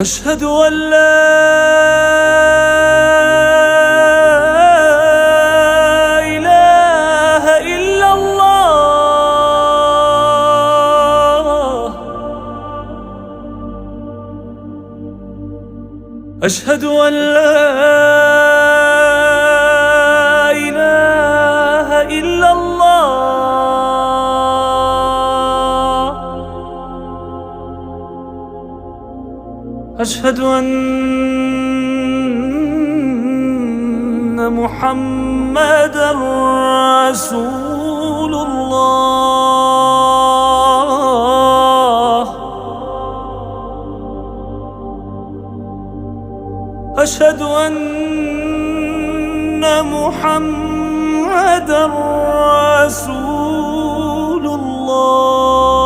أشهد أن لا إله إلا الله. أشهد أن لا إله إلا الله. أشهد أن محمدًا رسول الله. أشهد أن محمدًا رسول الله.